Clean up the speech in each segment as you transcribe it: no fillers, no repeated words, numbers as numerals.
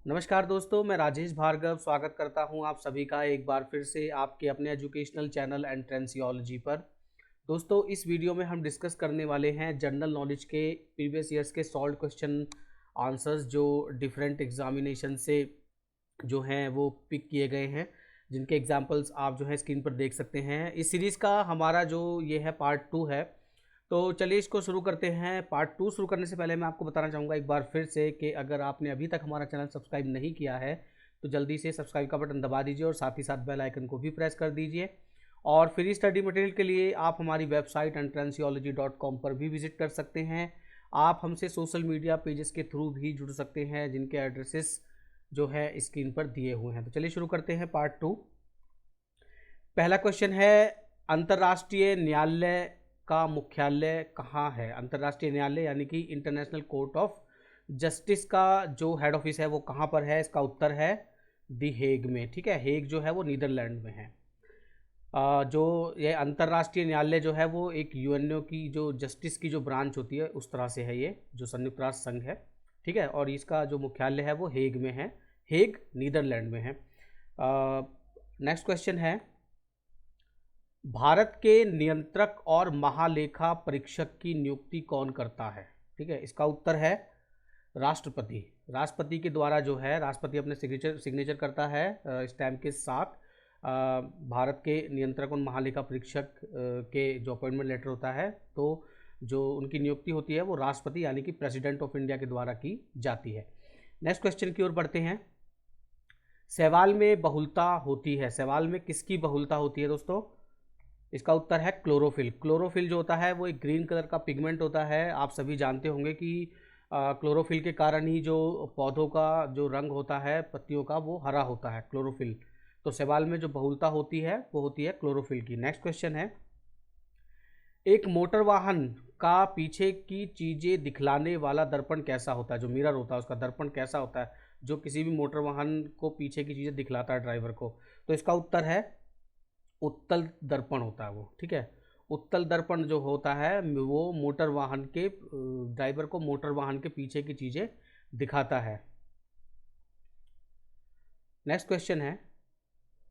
नमस्कार दोस्तों, मैं राजेश भार्गव स्वागत करता हूं आप सभी का एक बार फिर से आपके अपने एजुकेशनल चैनल एंट्रेंसियोलॉजी पर। दोस्तों, इस वीडियो में हम डिस्कस करने वाले हैं जनरल नॉलेज के प्रीवियस ईयर्स के सॉल्व क्वेश्चन आंसर्स जो डिफरेंट एग्जामिनेशन से जो हैं वो पिक किए गए हैं, जिनके एग्जांपल्स आप जो है स्क्रीन पर देख सकते हैं। इस सीरीज़ का हमारा जो ये है पार्ट 2 है। तो चलिए इसको शुरू करते हैं। पार्ट 2 शुरू करने से पहले मैं आपको बताना चाहूँगा एक बार फिर से कि अगर आपने अभी तक हमारा चैनल सब्सक्राइब नहीं किया है तो जल्दी से सब्सक्राइब का बटन दबा दीजिए और साथ ही साथ बेल आइकन को भी प्रेस कर दीजिए। और फ्री स्टडी मटेरियल के लिए आप हमारी वेबसाइट entranciology.com पर भी विजिट कर सकते हैं। आप हमसे सोशल मीडिया पेजेस के थ्रू भी जुड़ सकते हैं, जिनके एड्रेसेस जो है स्क्रीन पर दिए हुए हैं। तो चलिए शुरू करते हैं पार्ट 2। पहला क्वेश्चन है, अंतर्राष्ट्रीय न्यायालय का मुख्यालय कहाँ है? अंतर्राष्ट्रीय न्यायालय यानी कि इंटरनेशनल कोर्ट ऑफ जस्टिस का जो हेड ऑफिस है वो कहाँ पर है? इसका उत्तर है दी हेग में। ठीक है, हेग जो है वो नीदरलैंड में है। जो ये अंतर्राष्ट्रीय न्यायालय जो है वो एक यूएनओ की जो जस्टिस की जो ब्रांच होती है उस तरह से है, ये जो संयुक्त राष्ट्र संघ है। ठीक है, और इसका जो मुख्यालय है वो हेग में है। हेग नीदरलैंड में है। नेक्स्ट क्वेश्चन है, भारत के नियंत्रक और महालेखा परीक्षक की नियुक्ति कौन करता है? ठीक है, इसका उत्तर है राष्ट्रपति। राष्ट्रपति के द्वारा जो है, राष्ट्रपति अपने सिग्नेचर करता है स्टैम्प के साथ। भारत के नियंत्रक और महालेखा परीक्षक के जो अपॉइंटमेंट लेटर होता है, तो जो उनकी नियुक्ति होती है वो राष्ट्रपति यानी कि प्रेसिडेंट ऑफ इंडिया के द्वारा की जाती है। नेक्स्ट क्वेश्चन की ओर बढ़ते हैं। शैवाल में बहुलता होती है, शैवाल में किसकी बहुलता होती है दोस्तों? इसका उत्तर है क्लोरोफिल। क्लोरोफिल जो होता है वो एक ग्रीन कलर का पिगमेंट होता है। आप सभी जानते होंगे कि क्लोरोफिल के कारण ही जो पौधों का जो रंग होता है पत्तियों का वो हरा होता है, क्लोरोफिल। तो शैवाल में जो बहुलता होती है वो होती है क्लोरोफिल की। नेक्स्ट क्वेश्चन है, एक मोटर वाहन का पीछे की चीज़ें दिखलाने वाला दर्पण कैसा होता है? जो मिरर होता है उसका दर्पण कैसा होता है, जो किसी भी मोटर वाहन को पीछे की चीज़ें दिखलाता है ड्राइवर को? तो इसका उत्तर है उत्तल दर्पण होता है वो। ठीक है, उत्तल दर्पण जो होता है वो मोटर वाहन के ड्राइवर को मोटर वाहन के पीछे की चीज़ें दिखाता है। नेक्स्ट क्वेश्चन है,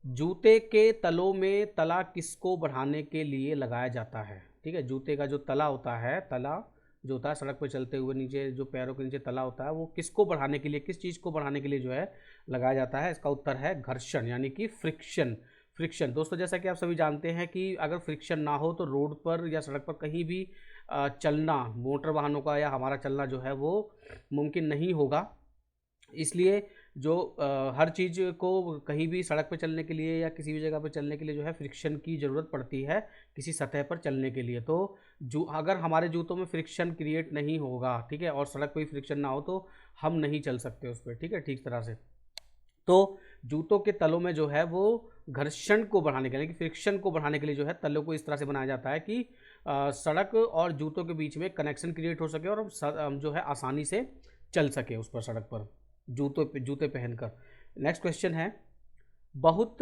जूते के तलों में तला किसको बढ़ाने के लिए लगाया जाता है? ठीक है, जूते का जो तला होता है, तला जो होता है सड़क पर चलते हुए नीचे जो पैरों के नीचे तला होता है वो किसको बढ़ाने के लिए, किस चीज़ को बढ़ाने के लिए जो है लगाया जाता है? इसका उत्तर है घर्षण यानी कि फ्रिक्शन। फ्रिक्शन दोस्तों, जैसा कि आप सभी जानते हैं कि अगर फ्रिक्शन ना हो तो रोड पर या सड़क पर कहीं भी चलना, मोटर वाहनों का या हमारा चलना जो है वो मुमकिन नहीं होगा। इसलिए जो हर चीज़ को कहीं भी सड़क पर चलने के लिए या किसी भी जगह पर चलने के लिए जो है फ्रिक्शन की ज़रूरत पड़ती है किसी सतह पर चलने के लिए। तो जो अगर हमारे जूतों में फ्रिक्शन क्रिएट नहीं होगा, ठीक है, और सड़क पर ही फ्रिक्शन ना हो तो हम नहीं चल सकते उस पर। ठीक है, ठीक तरह से। तो जूतों के तलों में जो है वो घर्षण को बढ़ाने के लिए, फ्रिक्शन को बढ़ाने के लिए जो है तलों को इस तरह से बनाया जाता है कि सड़क और जूतों के बीच में कनेक्शन क्रिएट हो सके और हम जो है आसानी से चल सके उस पर, सड़क पर जूते पहनकर। नेक्स्ट क्वेश्चन है, बहुत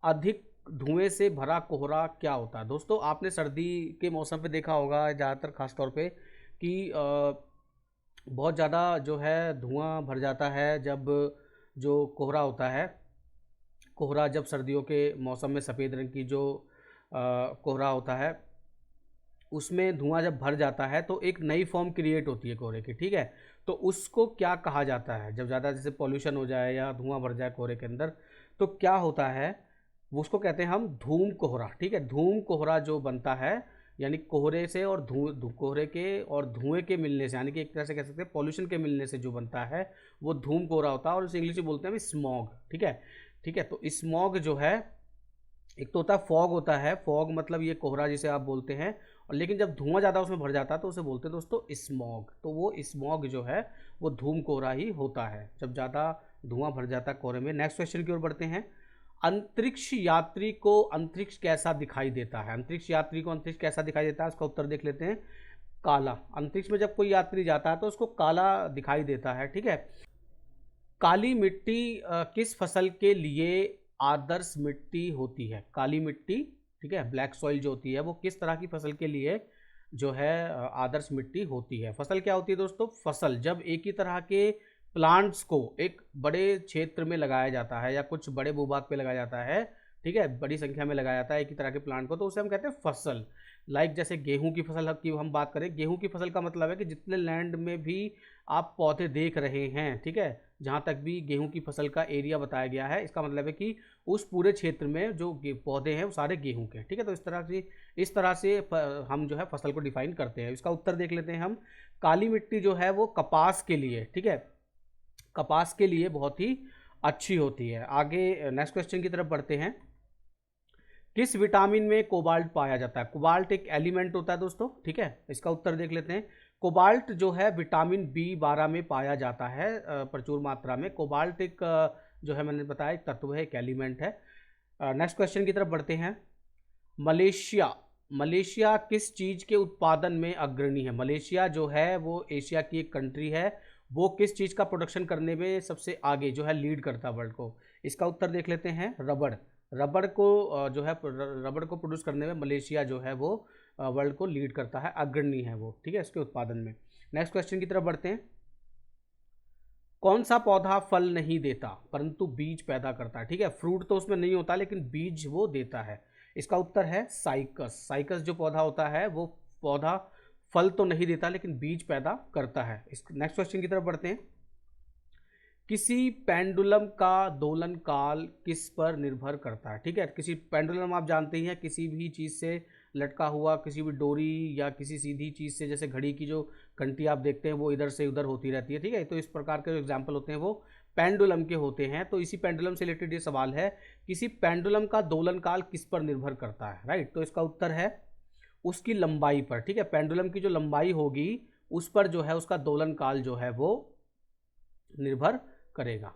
अधिक धुएं से भरा कोहरा क्या होता है? दोस्तों, आपने सर्दी के मौसम पे देखा होगा ज़्यादातर खास तौर पे कि बहुत ज़्यादा जो है धुआं भर जाता है जब जो कोहरा होता है। कोहरा जब सर्दियों के मौसम में सफ़ेद रंग की जो कोहरा होता है उसमें धुआं जब भर जाता है तो एक नई फॉर्म क्रिएट होती है कोहरे की। ठीक है, तो उसको क्या कहा जाता है? जब ज़्यादा जैसे पॉल्यूशन हो जाए या धुआं भर जाए कोहरे के अंदर तो क्या होता है, वो उसको कहते हैं हम धूम कोहरा। ठीक है, धूम कोहरा जो बनता है यानी कोहरे से और कोहरे के और धुएं के मिलने से, यानी कि एक तरह से कह सकते हैं पॉल्यूशन के मिलने से जो बनता है वो धूम कोहरा होता है और उसे इंग्लिश में बोलते हैं स्मॉग। ठीक है, ठीक है, तो स्मॉग जो है, एक तो होता है फॉग, होता है फॉग मतलब ये कोहरा जिसे आप बोलते हैं, और लेकिन जब धुआं ज़्यादा उसमें भर जाता है तो उसे बोलते हैं दोस्तों स्मॉग। तो वो स्मॉग जो है वो धूम कोहरा ही होता है जब ज़्यादा धुआं भर जाता है कोहरे में। नेक्स्ट क्वेश्चन की ओर बढ़ते हैं, अंतरिक्ष यात्री को अंतरिक्ष कैसा दिखाई देता है? अंतरिक्ष यात्री को अंतरिक्ष कैसा दिखाई देता है, उसका उत्तर देख लेते हैं, काला। अंतरिक्ष में जब कोई यात्री जाता है तो उसको काला दिखाई देता है। ठीक है, काली मिट्टी किस फसल के लिए आदर्श मिट्टी होती है? काली मिट्टी, ठीक है, ब्लैक सॉइल जो होती है वो किस तरह की फसल के लिए जो है आदर्श मिट्टी होती है? फसल क्या होती है दोस्तों? फसल जब एक ही तरह के प्लांट्स को एक बड़े क्षेत्र में लगाया जाता है या कुछ बड़े भूभाग पे लगाया जाता है, ठीक है, बड़ी संख्या में लगाया जाता है एक ही तरह के प्लांट को, तो उसे हम कहते हैं फसल। लाइक जैसे गेहूं की फसल की हम बात करें, गेहूं की फसल का मतलब है कि जितने लैंड में भी आप पौधे देख रहे हैं, ठीक है, जहां तक भी गेहूं की फसल का एरिया बताया गया है, इसका मतलब है कि उस पूरे क्षेत्र में जो पौधे हैं वो सारे गेहूं के, ठीक है। तो इस तरह से हम जो है फसल को डिफाइन करते हैं। इसका उत्तर देख लेते हैं हम। काली मिट्टी जो है वो कपास के लिए, ठीक है, कपास के लिए बहुत ही अच्छी होती है। आगे नेक्स्ट क्वेश्चन की तरफ बढ़ते हैं। किस विटामिन में कोबाल्ट पाया जाता है? कोबाल्ट एक एलिमेंट होता है दोस्तों, ठीक है। इसका उत्तर देख लेते हैं। कोबाल्ट जो है विटामिन B12 में पाया जाता है प्रचुर मात्रा में। कोबाल्ट एक जो है मैंने बताया एक तत्व है, एक एलिमेंट है। नेक्स्ट क्वेश्चन की तरफ बढ़ते हैं। मलेशिया, मलेशिया किस चीज़ के उत्पादन में अग्रणी है? मलेशिया जो है वो एशिया की एक कंट्री है, वो किस चीज़ का प्रोडक्शन करने में सबसे आगे जो है लीड करता है वर्ल्ड को? इसका उत्तर देख लेते हैं। रबड़, रबड़ को जो है रबड़ को प्रोड्यूस करने में मलेशिया जो है वो वर्ल्ड को लीड करता है, अग्रणी है वो, ठीक है, इसके उत्पादन में। नेक्स्ट क्वेश्चन की तरफ बढ़ते हैं। कौन सा पौधा फल नहीं देता परंतु बीज पैदा करता है? ठीक है, फ्रूट तो उसमें नहीं होता लेकिन बीज वो देता है। इसका उत्तर है साइकस। साइकस जो पौधा होता है वो पौधा फल तो नहीं देता लेकिन बीज पैदा करता है। इस नेक्स्ट क्वेश्चन की तरफ बढ़ते हैं। किसी पेंडुलम का दोलन काल किस पर निर्भर करता है? ठीक है, किसी पेंडुलम आप जानते ही हैं, किसी भी चीज़ से लटका हुआ, किसी भी डोरी या किसी सीधी चीज़ से, जैसे घड़ी की जो घंटी आप देखते हैं वो इधर से उधर होती रहती है, ठीक है। तो इस प्रकार के जो एग्जाम्पल होते हैं वो पेंडुलम के होते हैं। तो इसी पेंडुलम से रिलेटेड ये सवाल है, किसी पेंडुलम का दोलन काल किस पर निर्भर करता है? राइट, तो इसका उत्तर है उसकी लंबाई पर, ठीक है। पेंडुलम की जो लंबाई होगी उस पर जो है उसका दोलन काल जो है वो निर्भर करेगा।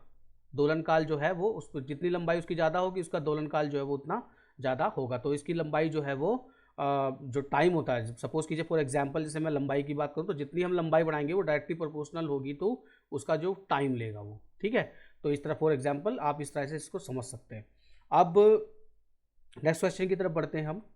दोलन काल जो है वो उस पर जितनी लंबाई उसकी ज़्यादा होगी उसका दोलन काल जो है वो उतना ज़्यादा होगा। तो इसकी लंबाई जो है वो जो टाइम होता है, सपोज कीजिए फॉर एग्जांपल जैसे मैं लंबाई की बात करूँ तो जितनी हम लंबाई बढ़ाएंगे वो डायरेक्टली प्रोपोर्शनल होगी तो उसका जो टाइम लेगा वो, ठीक है। तो इस तरह फॉर एग्जाम्पल आप इस तरह से इसको समझ सकते हैं। अब नेक्स्ट क्वेश्चन की तरफ बढ़ते हैं हम।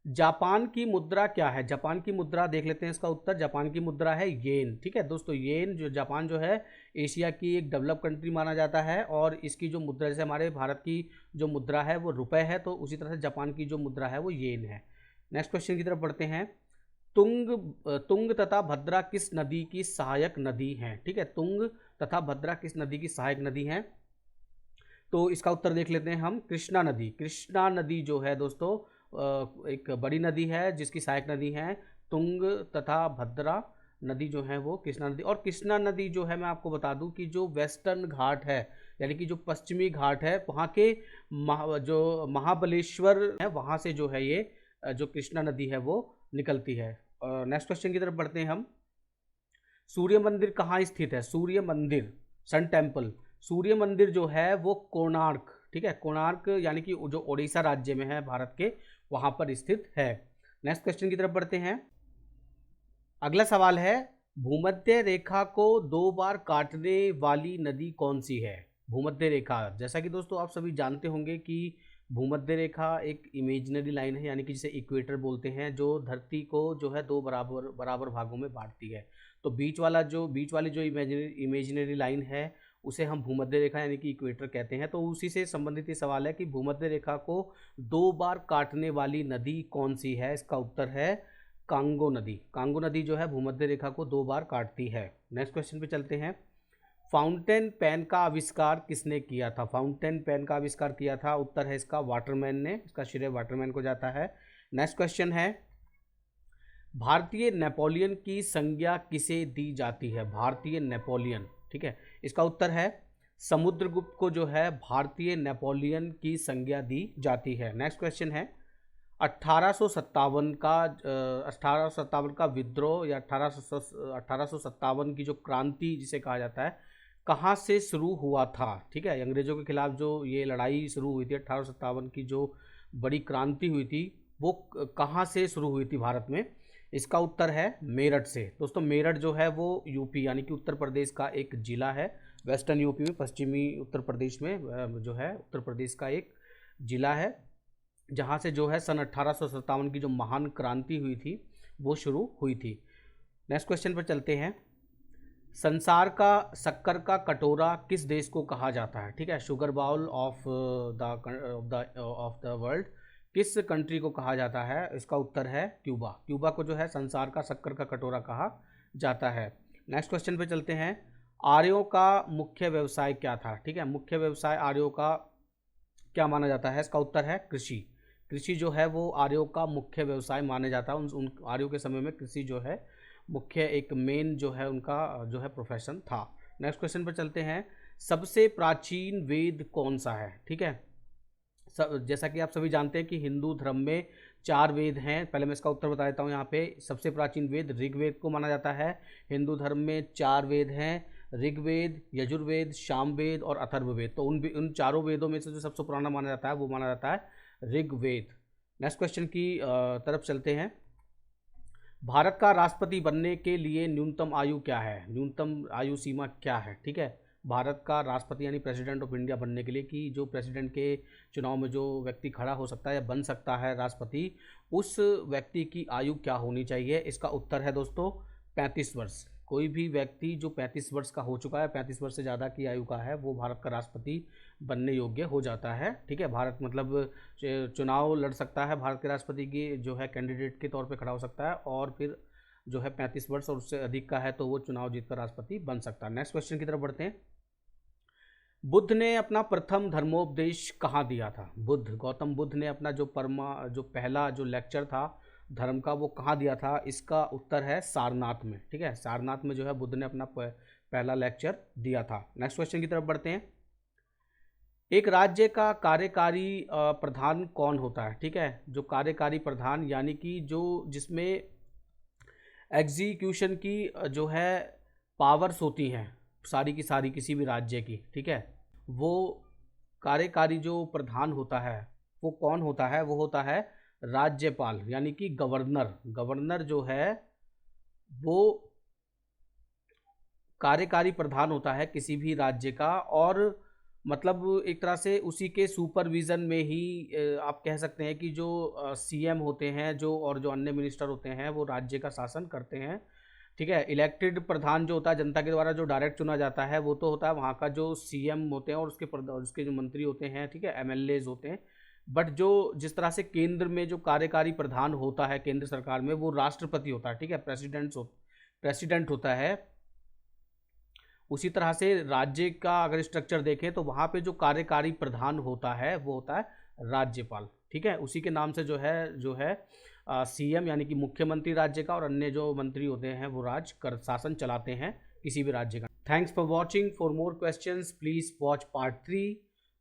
जापान की मुद्रा क्या है? जापान की मुद्रा देख लेते हैं। इसका उत्तर जापान की मुद्रा है येन, ठीक है दोस्तों। येन जो जापान जो है एशिया की एक डेवलप कंट्री माना जाता है और इसकी जो मुद्रा, जैसे हमारे भारत की जो मुद्रा है वो रुपए है, तो उसी तरह से जापान की जो मुद्रा है वो येन है। नेक्स्ट क्वेश्चन की तरफ बढ़ते हैं। तुंग तथा भद्रा किस नदी की सहायक नदी हैं? ठीक है, तुंग तथा भद्रा किस नदी की सहायक नदी हैं? तो इसका उत्तर देख लेते हैं हम। कृष्णा नदी। कृष्णा नदी जो है दोस्तों एक बड़ी नदी है जिसकी सहायक नदी है तुंग तथा भद्रा नदी जो है वो कृष्णा नदी। और कृष्णा नदी जो है मैं आपको बता दूं कि जो वेस्टर्न घाट है यानी कि जो पश्चिमी घाट है वहाँ के जो महाबलेश्वर है वहाँ से जो है ये जो कृष्णा नदी है वो निकलती है। नेक्स्ट क्वेश्चन की तरफ बढ़ते हैं हम। सूर्य मंदिर कहाँ स्थित है? सूर्य मंदिर, सन टेम्पल, सूर्य मंदिर जो है वो कोणार्क, ठीक है, कोणार्क यानी कि जो ओडिशा राज्य में है भारत के, वहां पर स्थित है। नेक्स्ट क्वेश्चन की तरफ बढ़ते हैं। अगला सवाल है, भूमध्य रेखा को 2 बार काटने वाली नदी कौन सी है? भूमध्य रेखा, जैसा कि दोस्तों आप सभी जानते होंगे कि भूमध्य रेखा एक इमेजिनरी लाइन है, यानी कि जिसे इक्वेटर बोलते हैं, जो धरती को जो है 2 बराबर बराबर भागों में बांटती है। तो बीच वाली जो इमेजिनरी लाइन है उसे हम भूमध्य रेखा यानी कि इक्वेटर कहते हैं। तो उसी से संबंधित ये सवाल है कि भूमध्य रेखा को 2 बार काटने वाली नदी कौन सी है? इसका उत्तर है कांगो नदी। कांगो नदी जो है भूमध्य रेखा को 2 बार काटती है। नेक्स्ट क्वेश्चन पे चलते हैं। फाउंटेन पेन का आविष्कार किसने किया था? फाउंटेन पेन का आविष्कार किया था, उत्तर है इसका वाटरमैन ने। इसका श्रेय वाटरमैन को जाता है। नेक्स्ट क्वेश्चन है, भारतीय नेपोलियन की संज्ञा किसे दी जाती है? भारतीय नेपोलियन, ठीक है, इसका उत्तर है समुद्रगुप्त को जो है भारतीय नेपोलियन की संज्ञा दी जाती है। नेक्स्ट क्वेश्चन है, 1857 का विद्रोह या 1857 की जो क्रांति जिसे कहा जाता है कहाँ से शुरू हुआ था? ठीक है, अंग्रेजों के खिलाफ जो ये लड़ाई शुरू हुई थी, 1857 की जो बड़ी क्रांति हुई थी वो कहाँ से शुरू हुई थी भारत में? इसका उत्तर है मेरठ से। दोस्तों मेरठ जो है वो यूपी यानी कि उत्तर प्रदेश का एक जिला है, वेस्टर्न यूपी में, पश्चिमी उत्तर प्रदेश में जो है उत्तर प्रदेश का एक जिला है, जहाँ से जो है सन 1857 की जो महान क्रांति हुई थी वो शुरू हुई थी। नेक्स्ट क्वेश्चन पर चलते हैं। संसार का शक्कर का कटोरा किस देश को कहा जाता है? ठीक है, sugar bowl of the world किस कंट्री को कहा जाता है? इसका उत्तर है क्यूबा। क्यूबा को जो है संसार का शक्कर का कटोरा कहा जाता है। नेक्स्ट क्वेश्चन पे चलते हैं। आर्यों का मुख्य व्यवसाय क्या था? ठीक है, मुख्य व्यवसाय आर्यों का क्या माना जाता है? इसका उत्तर है कृषि। कृषि जो है वो आर्यों का मुख्य व्यवसाय माना जाता है। उन आर्यों के समय में कृषि जो है मुख्य एक मेन जो है उनका जो है प्रोफेशन था। नेक्स्ट क्वेश्चन पर चलते हैं। सबसे प्राचीन वेद कौन सा है? ठीक है, जैसा कि आप सभी जानते हैं कि हिंदू धर्म में 4 वेद हैं। पहले मैं इसका उत्तर बता देता हूँ। यहाँ पे सबसे प्राचीन वेद ऋग्वेद को माना जाता है। हिंदू धर्म में 4 वेद हैं, ऋग्वेद, यजुर्वेद, सामवेद और अथर्ववेद। तो उन चारों वेदों में से जो सबसे पुराना माना जाता है वो माना जाता है ऋग्वेद। नेक्स्ट क्वेश्चन की तरफ चलते हैं। भारत का राष्ट्रपति बनने के लिए न्यूनतम आयु क्या है? न्यूनतम आयु सीमा क्या है? ठीक है, भारत का राष्ट्रपति यानी प्रेसिडेंट ऑफ इंडिया बनने के लिए कि जो प्रेसिडेंट के चुनाव में जो व्यक्ति खड़ा हो सकता है या बन सकता है राष्ट्रपति, उस व्यक्ति की आयु क्या होनी चाहिए? इसका उत्तर है दोस्तों 35 वर्ष। कोई भी व्यक्ति जो 35 वर्ष का हो चुका है, 35 वर्ष से ज़्यादा की आयु का है, वो भारत का राष्ट्रपति बनने योग्य हो जाता है। ठीक है, भारत मतलब चुनाव लड़ सकता है, भारत के राष्ट्रपति की जो है कैंडिडेट के तौर पे खड़ा हो सकता है, और फिर जो है 35 वर्ष और उससे अधिक का है तो वो चुनाव जीतकर राष्ट्रपति बन सकता है। नेक्स्ट क्वेश्चन की तरफ बढ़ते हैं। बुद्ध ने अपना प्रथम धर्मोपदेश कहाँ दिया था? गौतम बुद्ध ने अपना जो पहला जो लेक्चर था धर्म का वो कहाँ दिया था? इसका उत्तर है सारनाथ में। ठीक है, सारनाथ में जो है बुद्ध ने अपना पहला लेक्चर दिया था। नेक्स्ट क्वेश्चन की तरफ बढ़ते हैं। एक राज्य का कार्यकारी प्रधान कौन होता है? ठीक है, जो कार्यकारी प्रधान यानी कि जो जिसमें एग्जीक्यूशन की जो है पावर्स होती हैं सारी की सारी किसी भी राज्य की, ठीक है, वो कार्यकारी जो प्रधान होता है वो कौन होता है? वो होता है राज्यपाल यानी कि गवर्नर। गवर्नर जो है वो कार्यकारी प्रधान होता है किसी भी राज्य का, और मतलब एक तरह से उसी के सुपरविज़न में ही आप कह सकते हैं कि जो सीएम होते हैं जो और जो अन्य मिनिस्टर होते हैं वो राज्य का शासन करते हैं। ठीक है, इलेक्टेड प्रधान जो होता है जनता के द्वारा जो डायरेक्ट चुना जाता है वो तो होता है वहाँ का जो सीएम होते हैं और उसके जो मंत्री होते हैं, ठीक है, एमएलएज होते हैं। बट जो जिस तरह से केंद्र में जो कार्यकारी प्रधान होता है केंद्र सरकार में वो राष्ट्रपति होता है। ठीक है, प्रेसिडेंट होता है। उसी तरह से राज्य का अगर स्ट्रक्चर देखें तो वहाँ पे जो कार्यकारी प्रधान होता है वो होता है राज्यपाल। ठीक है, उसी के नाम से जो है सीएम यानी कि मुख्यमंत्री राज्य का, और अन्य जो मंत्री होते हैं वो शासन चलाते हैं किसी भी राज्य का। Thanks for watching. For more questions please watch part 3।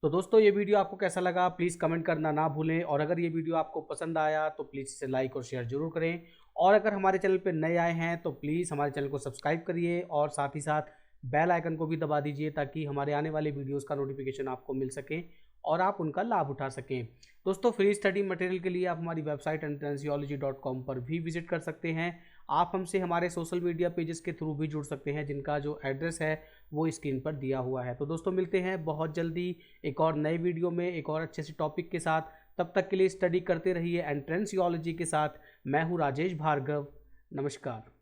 तो दोस्तों ये वीडियो आपको कैसा लगा प्लीज़ कमेंट करना ना भूलें, और अगर ये वीडियो आपको पसंद आया तो प्लीज़ इसे लाइक और शेयर जरूर करें, और अगर हमारे चैनल पर नए आए हैं तो प्लीज़ हमारे चैनल को सब्सक्राइब करिए और साथ ही साथ बेल आइकन को भी दबा दीजिए ताकि हमारे आने वाले वीडियोस का नोटिफिकेशन आपको मिल सके और आप उनका लाभ उठा सकें। दोस्तों फ्री स्टडी मटेरियल के लिए आप हमारी वेबसाइट entranceyology.com पर भी विजिट कर सकते हैं। आप हमसे हमारे सोशल मीडिया पेजेस के थ्रू भी जुड़ सकते हैं जिनका जो एड्रेस है वो स्क्रीन पर दिया हुआ है। तो दोस्तों मिलते हैं बहुत जल्दी एक और नए वीडियो में एक और अच्छे से टॉपिक के साथ। तब तक के लिए स्टडी करते रहिए एंट्रेंसियोलॉजी के साथ। मैं हूँ राजेश भार्गव। नमस्कार।